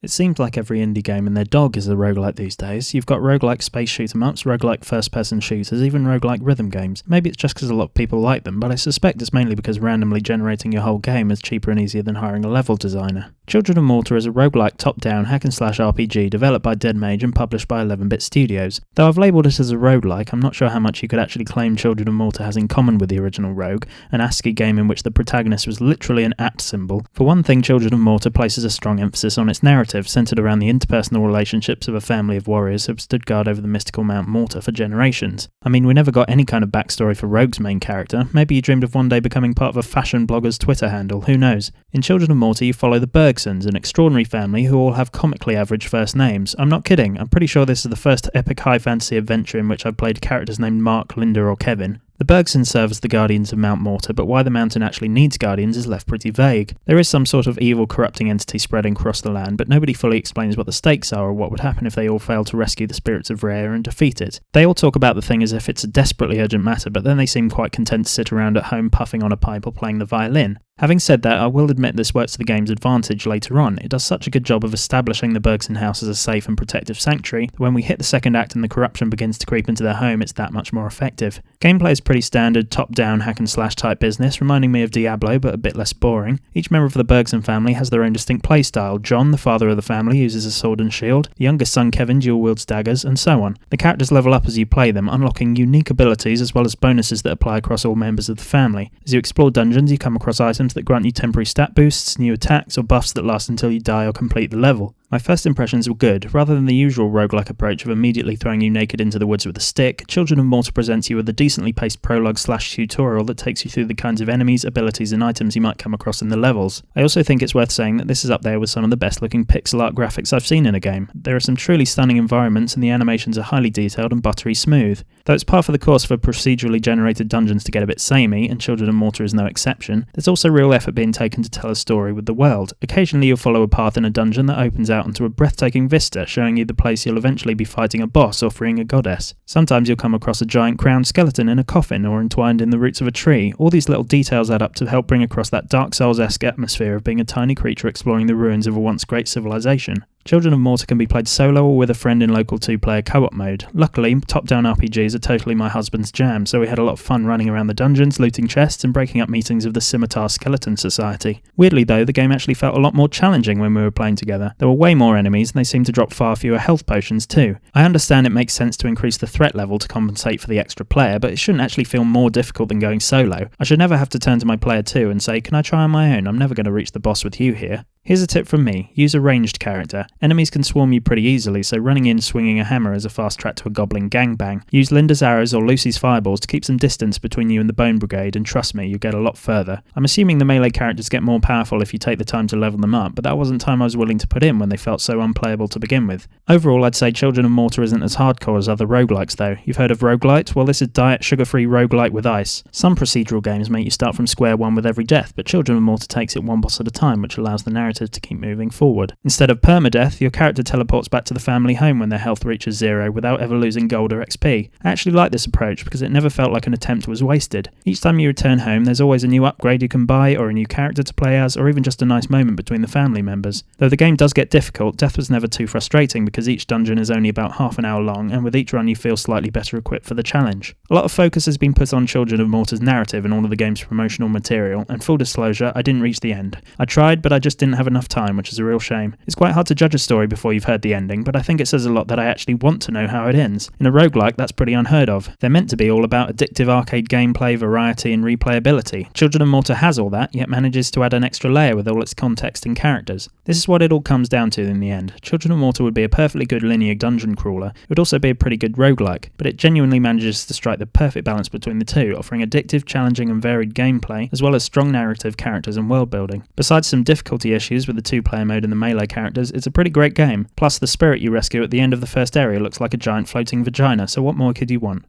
It seems like every indie game and their dog is a roguelite these days. You've got roguelike space shoot-em-ups, roguelike first-person shooters, even roguelike rhythm games. Maybe it's just because a lot of people like them, but I suspect it's mainly because randomly generating your whole game is cheaper and easier than hiring a level designer. Children of Morta is a roguelike top-down hack-and-slash RPG developed by Dead Mage and published by 11-bit Studios. Though I've labelled it as a roguelike, I'm not sure how much you could actually claim Children of Morta has in common with the original Rogue, an ASCII game in which the protagonist was literally an @ symbol. For one thing, Children of Morta places a strong emphasis on its narrative, centred around the interpersonal relationships of a family of warriors who have stood guard over the mystical Mount Morta for generations. I mean, we never got any kind of backstory for Rogue's main character. Maybe he dreamed of one day becoming part of a fashion blogger's Twitter handle, who knows. In Children of Morta you follow the Bergsons, an extraordinary family who all have comically average first names. I'm not kidding, I'm pretty sure this is the first epic high fantasy adventure in which I've played characters named Mark, Linda or Kevin. The Bergsons serve as the guardians of Mount Morta, but why the mountain actually needs guardians is left pretty vague. There is some sort of evil, corrupting entity spreading across the land, but nobody fully explains what the stakes are or what would happen if they all failed to rescue the spirits of Rhea and defeat it. They all talk about the thing as if it's a desperately urgent matter, but then they seem quite content to sit around at home puffing on a pipe or playing the violin. Having said that, I will admit this works to the game's advantage later on. It does such a good job of establishing the Bergson house as a safe and protective sanctuary that when we hit the second act and the corruption begins to creep into their home, it's that much more effective. Gameplay is pretty standard, top-down hack-and-slash type business, reminding me of Diablo but a bit less boring. Each member of the Bergson family has their own distinct playstyle. John, the father of the family, uses a sword and shield. The youngest son, Kevin, dual-wields daggers, and so on. The characters level up as you play them, unlocking unique abilities as well as bonuses that apply across all members of the family. As you explore dungeons, you come across items that grant you temporary stat boosts, new attacks, or buffs that last until you die or complete the level. My first impressions were good. Rather than the usual roguelike approach of immediately throwing you naked into the woods with a stick, Children of Morta presents you with a decently paced prologue/tutorial that takes you through the kinds of enemies, abilities and items you might come across in the levels. I also think it's worth saying that this is up there with some of the best looking pixel art graphics I've seen in a game. There are some truly stunning environments and the animations are highly detailed and buttery smooth. Though it's par for the course for procedurally generated dungeons to get a bit samey, and Children of Morta is no exception, there's also real effort being taken to tell a story with the world. Occasionally you'll follow a path in a dungeon that opens out onto a breathtaking vista, showing you the place you'll eventually be fighting a boss or freeing a goddess. Sometimes you'll come across a giant crowned skeleton in a coffin or entwined in the roots of a tree. All these little details add up to help bring across that Dark Souls-esque atmosphere of being a tiny creature exploring the ruins of a once great civilization. Children of Morta can be played solo or with a friend in local 2-player co-op mode. Luckily, top-down RPGs are totally my husband's jam, so we had a lot of fun running around the dungeons, looting chests, and breaking up meetings of the Scimitar Skeleton Society. Weirdly though, the game actually felt a lot more challenging when we were playing together. There were way more enemies, and they seemed to drop far fewer health potions too. I understand it makes sense to increase the threat level to compensate for the extra player, but it shouldn't actually feel more difficult than going solo. I should never have to turn to my player 2 and say, "Can I try on my own? I'm never going to reach the boss with you here." Here's a tip from me, use a ranged character. Enemies can swarm you pretty easily, so running in swinging a hammer is a fast track to a goblin gangbang. Use Linda's arrows or Lucy's fireballs to keep some distance between you and the Bone Brigade, and trust me, you'll get a lot further. I'm assuming the melee characters get more powerful if you take the time to level them up, but that wasn't time I was willing to put in when they felt so unplayable to begin with. Overall, I'd say Children of Morta isn't as hardcore as other roguelikes though. You've heard of rogue-lite? Well, this is diet, sugar-free roguelite with ice. Some procedural games make you start from square one with every death, but Children of Morta takes it one boss at a time, which allows the narrative to keep moving forward. Instead of permadeath, your character teleports back to the family home when their health reaches 0 without ever losing gold or XP. I actually like this approach because it never felt like an attempt was wasted. Each time you return home, there's always a new upgrade you can buy, or a new character to play as, or even just a nice moment between the family members. Though the game does get difficult, death was never too frustrating because each dungeon is only about half an hour long, and with each run you feel slightly better equipped for the challenge. A lot of focus has been put on Children of Morta's narrative in all of the game's promotional material, and full disclosure, I didn't reach the end. I tried, but I just didn't have enough time, which is a real shame. It's quite hard to judge a story before you've heard the ending, but I think it says a lot that I actually want to know how it ends. In a roguelike, that's pretty unheard of. They're meant to be all about addictive arcade gameplay, variety and replayability. Children of Morta has all that, yet manages to add an extra layer with all its context and characters. This is what it all comes down to in the end. Children of Morta would be a perfectly good linear dungeon crawler. It would also be a pretty good roguelike, but it genuinely manages to strike the perfect balance between the two, offering addictive, challenging and varied gameplay, as well as strong narrative, characters and world building. Besides some difficulty issues with the 2-player mode and the melee characters, it's a pretty great game. Plus, the spirit you rescue at the end of the first area looks like a giant floating vagina, so what more could you want?